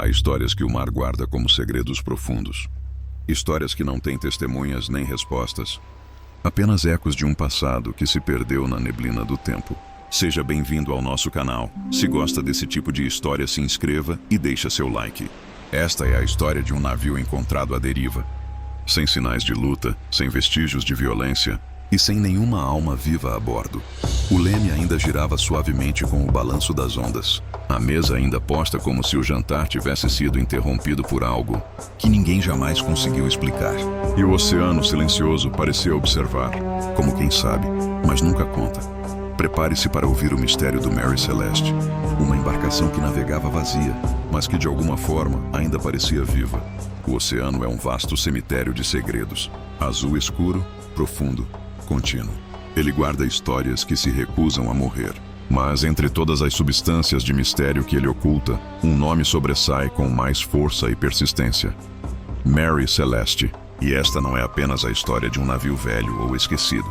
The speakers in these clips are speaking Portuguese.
Há histórias que o mar guarda como segredos profundos. Histórias que não têm testemunhas nem respostas. Apenas ecos de um passado que se perdeu na neblina do tempo. Seja bem-vindo ao nosso canal. Se gosta desse tipo de história, se inscreva e deixa seu like. Esta é a história de um navio encontrado à deriva. Sem sinais de luta, sem vestígios de violência e sem nenhuma alma viva a bordo. O leme ainda girava suavemente com o balanço das ondas. A mesa ainda posta como se o jantar tivesse sido interrompido por algo que ninguém jamais conseguiu explicar. E o oceano silencioso parecia observar, como quem sabe, mas nunca conta. Prepare-se para ouvir o mistério do Mary Celeste, uma embarcação que navegava vazia, mas que de alguma forma ainda parecia viva. O oceano é um vasto cemitério de segredos, azul escuro, profundo, contínuo. Ele guarda histórias que se recusam a morrer. Mas entre todas as substâncias de mistério que ele oculta, um nome sobressai com mais força e persistência: Mary Celeste. E esta não é apenas a história de um navio velho ou esquecido.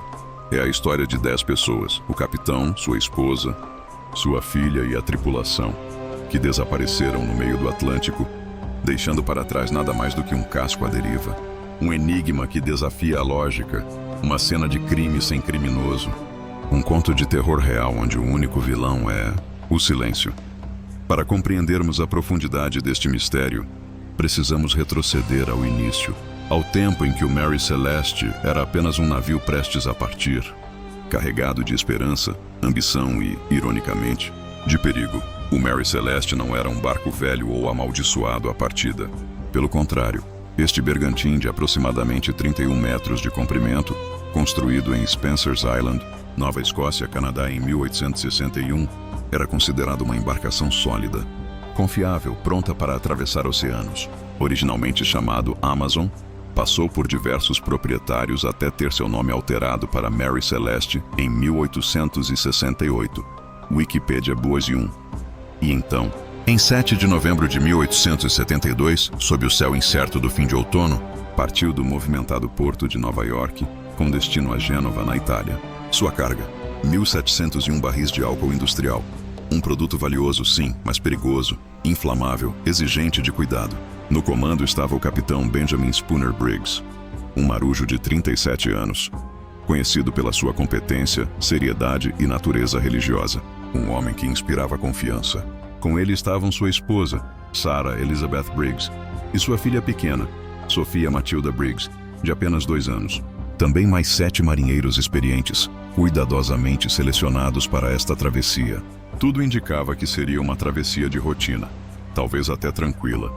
É a história de 10 pessoas, o capitão, sua esposa, sua filha e a tripulação, que desapareceram no meio do Atlântico, deixando para trás nada mais do que um casco à deriva. Um enigma que desafia a lógica, uma cena de crime sem criminoso. Um conto de terror real onde o único vilão é o silêncio. Para compreendermos a profundidade deste mistério, precisamos retroceder ao início, ao tempo em que o Mary Celeste era apenas um navio prestes a partir, carregado de esperança, ambição e, ironicamente, de perigo. O Mary Celeste não era um barco velho ou amaldiçoado à partida. Pelo contrário, este bergantim de aproximadamente 31 metros de comprimento, construído em Spencer's Island, Nova Escócia, Canadá, em 1861, era considerado uma embarcação sólida, confiável, pronta para atravessar oceanos. Originalmente chamado Amazon, passou por diversos proprietários até ter seu nome alterado para Mary Celeste em 1868. Wikipedia Boisium. E então, em 7 de novembro de 1872, sob o céu incerto do fim de outono, partiu do movimentado porto de Nova York, com destino a Gênova, na Itália. Sua carga: 1.701 barris de álcool industrial. Um produto valioso, sim, mas perigoso, inflamável, exigente de cuidado. No comando estava o capitão Benjamin Spooner Briggs, um marujo de 37 anos, conhecido pela sua competência, seriedade e natureza religiosa. Um homem que inspirava confiança. Com ele estavam sua esposa, Sarah Elizabeth Briggs, e sua filha pequena, Sophia Matilda Briggs, de apenas 2 anos. Também mais 7 marinheiros experientes, cuidadosamente selecionados para esta travessia. Tudo indicava que seria uma travessia de rotina, talvez até tranquila.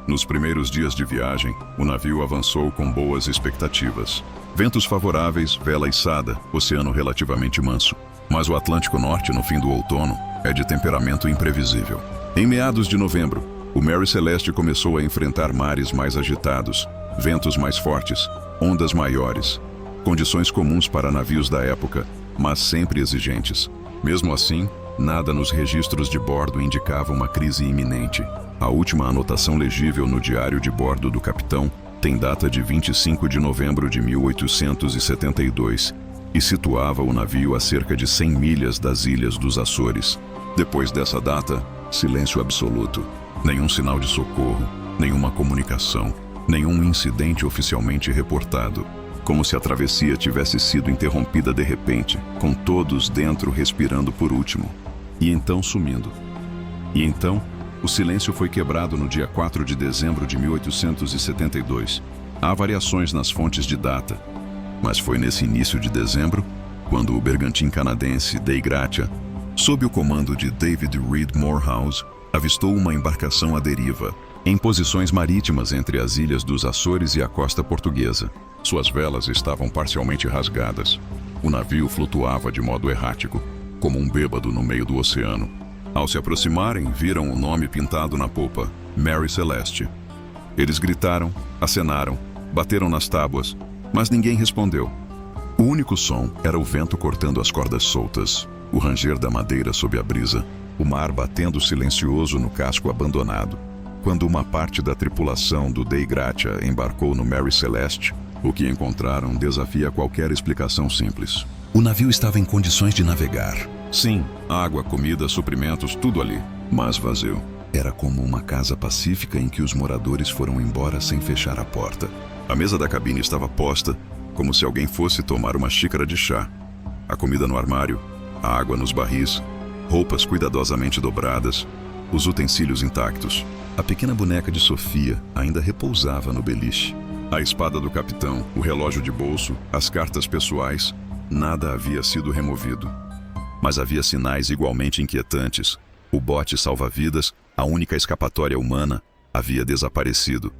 Nos primeiros dias de viagem, o navio avançou com boas expectativas. Ventos favoráveis, vela içada, oceano relativamente manso. Mas o Atlântico Norte, no fim do outono, é de temperamento imprevisível. Em meados de novembro, o Mary Celeste começou a enfrentar mares mais agitados, ventos mais fortes, ondas maiores. Condições comuns para navios da época, mas sempre exigentes. Mesmo assim, nada nos registros de bordo indicava uma crise iminente. A última anotação legível no diário de bordo do capitão tem data de 25 de novembro de 1872 e situava o navio a cerca de 100 milhas das ilhas dos Açores. Depois dessa data, silêncio absoluto. Nenhum sinal de socorro, nenhuma comunicação, nenhum incidente oficialmente reportado. Como se a travessia tivesse sido interrompida de repente, com todos dentro respirando por último, e então sumindo. E então, o silêncio foi quebrado no dia 4 de dezembro de 1872. Há variações nas fontes de data, mas foi nesse início de dezembro, quando o bergantim canadense Dei Gratia, sob o comando de David Reed Morehouse, avistou uma embarcação à deriva, em posições marítimas entre as ilhas dos Açores e a costa portuguesa. Suas velas estavam parcialmente rasgadas. O navio flutuava de modo errático, como um bêbado no meio do oceano. Ao se aproximarem, viram o nome pintado na popa: Mary Celeste. Eles gritaram, acenaram, bateram nas tábuas, mas ninguém respondeu. O único som era o vento cortando as cordas soltas, o ranger da madeira sob a brisa, o mar batendo silencioso no casco abandonado. Quando uma parte da tripulação do Dei Gratia embarcou no Mary Celeste, o que encontraram desafia qualquer explicação simples. O navio estava em condições de navegar. Sim, água, comida, suprimentos, tudo ali, mas vazio. Era como uma casa pacífica em que os moradores foram embora sem fechar a porta. A mesa da cabine estava posta, como se alguém fosse tomar uma xícara de chá. A comida no armário, a água nos barris, roupas cuidadosamente dobradas, os utensílios intactos. A pequena boneca de Sofia ainda repousava no beliche. A espada do capitão, o relógio de bolso, as cartas pessoais, nada havia sido removido. Mas havia sinais igualmente inquietantes. O bote salva-vidas, a única escapatória humana, havia desaparecido.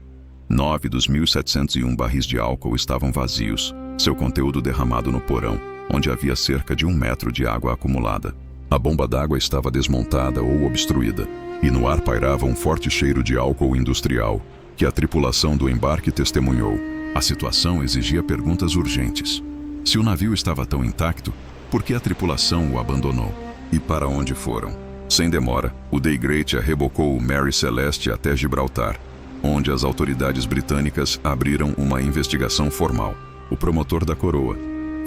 9 dos 1.701 barris de álcool estavam vazios, seu conteúdo derramado no porão, onde havia cerca de 1 metro de água acumulada. A bomba d'água estava desmontada ou obstruída, e no ar pairava um forte cheiro de álcool industrial, que a tripulação do embarque testemunhou. A situação exigia perguntas urgentes. Se o navio estava tão intacto, por que a tripulação o abandonou? E para onde foram? Sem demora, o Dei Great rebocou o Mary Celeste até Gibraltar, onde as autoridades britânicas abriram uma investigação formal. O promotor da coroa,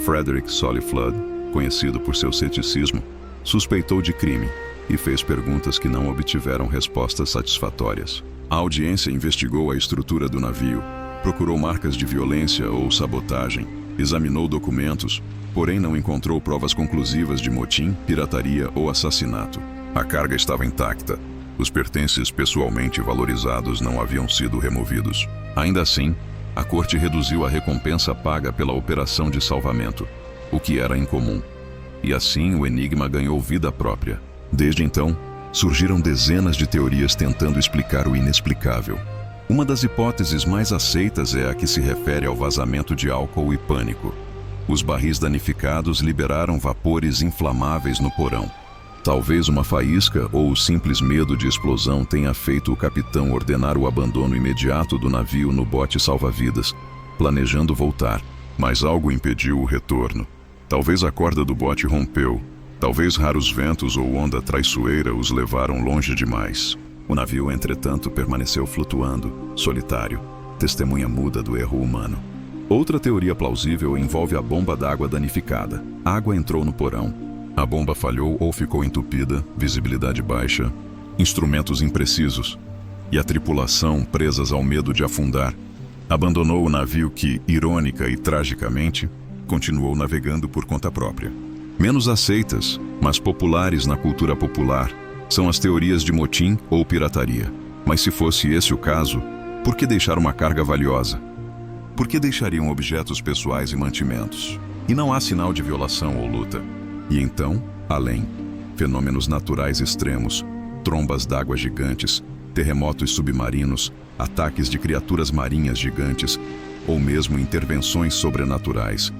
Frederick Solly Flood, conhecido por seu ceticismo, suspeitou de crime e fez perguntas que não obtiveram respostas satisfatórias. A audiência investigou a estrutura do navio, procurou marcas de violência ou sabotagem, examinou documentos, porém não encontrou provas conclusivas de motim, pirataria ou assassinato. A carga estava intacta. Os pertences pessoalmente valorizados não haviam sido removidos. Ainda assim, a corte reduziu a recompensa paga pela operação de salvamento, o que era incomum. E assim o enigma ganhou vida própria. Desde então, surgiram dezenas de teorias tentando explicar o inexplicável. Uma das hipóteses mais aceitas é a que se refere ao vazamento de álcool e pânico. Os barris danificados liberaram vapores inflamáveis no porão. Talvez uma faísca ou o simples medo de explosão tenha feito o capitão ordenar o abandono imediato do navio no bote salva-vidas, planejando voltar. Mas algo impediu o retorno. Talvez a corda do bote rompeu. Talvez raros ventos ou onda traiçoeira os levaram longe demais. O navio, entretanto, permaneceu flutuando, solitário, testemunha muda do erro humano. Outra teoria plausível envolve a bomba d'água danificada. A água entrou no porão. A bomba falhou ou ficou entupida, visibilidade baixa, instrumentos imprecisos, e a tripulação, presas ao medo de afundar, abandonou o navio que, irônica e tragicamente, continuou navegando por conta própria. Menos aceitas, mas populares na cultura popular, são as teorias de motim ou pirataria. Mas se fosse esse o caso, por que deixar uma carga valiosa? Por que deixariam objetos pessoais e mantimentos? E não há sinal de violação ou luta. E então, além, fenômenos naturais extremos, trombas d'água gigantes, terremotos submarinos, ataques de criaturas marinhas gigantes, ou mesmo intervenções sobrenaturais.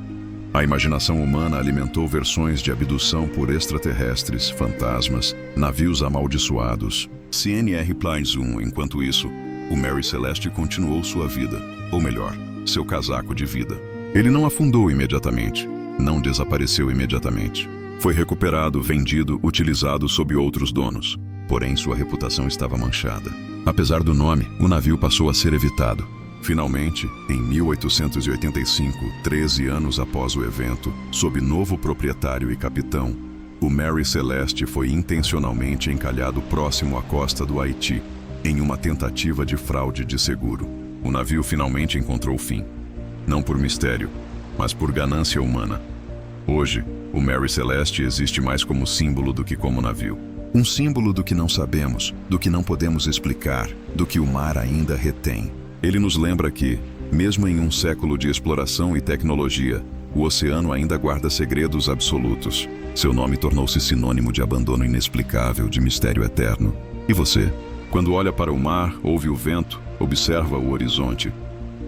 A imaginação humana alimentou versões de abdução por extraterrestres, fantasmas, navios amaldiçoados. CNR Plus 1, enquanto isso, o Mary Celeste continuou sua vida, ou melhor, seu casaco de vida. Ele não afundou imediatamente, não desapareceu imediatamente. Foi recuperado, vendido, utilizado sob outros donos. Porém, sua reputação estava manchada. Apesar do nome, o navio passou a ser evitado. Finalmente, em 1885, 13 anos após o evento, sob novo proprietário e capitão, o Mary Celeste foi intencionalmente encalhado próximo à costa do Haiti, em uma tentativa de fraude de seguro. O navio finalmente encontrou fim. Não por mistério, mas por ganância humana. Hoje, o Mary Celeste existe mais como símbolo do que como navio. Um símbolo do que não sabemos, do que não podemos explicar, do que o mar ainda retém. Ele nos lembra que, mesmo em um século de exploração e tecnologia, o oceano ainda guarda segredos absolutos. Seu nome tornou-se sinônimo de abandono inexplicável, de mistério eterno. E você? Quando olha para o mar, ouve o vento, observa o horizonte,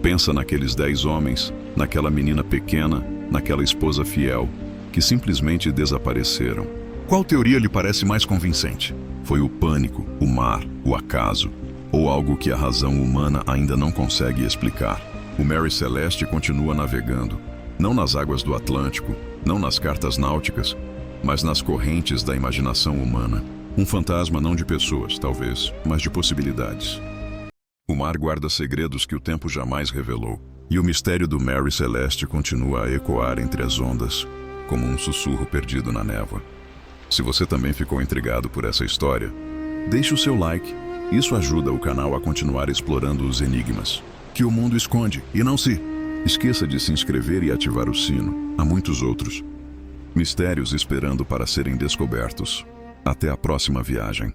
pensa naqueles 10 homens, naquela menina pequena, naquela esposa fiel, que simplesmente desapareceram. Qual teoria lhe parece mais convincente? Foi o pânico, o mar, o acaso, ou algo que a razão humana ainda não consegue explicar? O Mary Celeste continua navegando, não nas águas do Atlântico, não nas cartas náuticas, mas nas correntes da imaginação humana. Um fantasma não de pessoas, talvez, mas de possibilidades. O mar guarda segredos que o tempo jamais revelou, e o mistério do Mary Celeste continua a ecoar entre as ondas, como um sussurro perdido na névoa. Se você também ficou intrigado por essa história, deixe o seu like, Isso ajuda o canal a continuar explorando os enigmas que o mundo esconde. E não se esqueça de se inscrever e ativar o sino. Há muitos outros mistérios esperando para serem descobertos. Até a próxima viagem.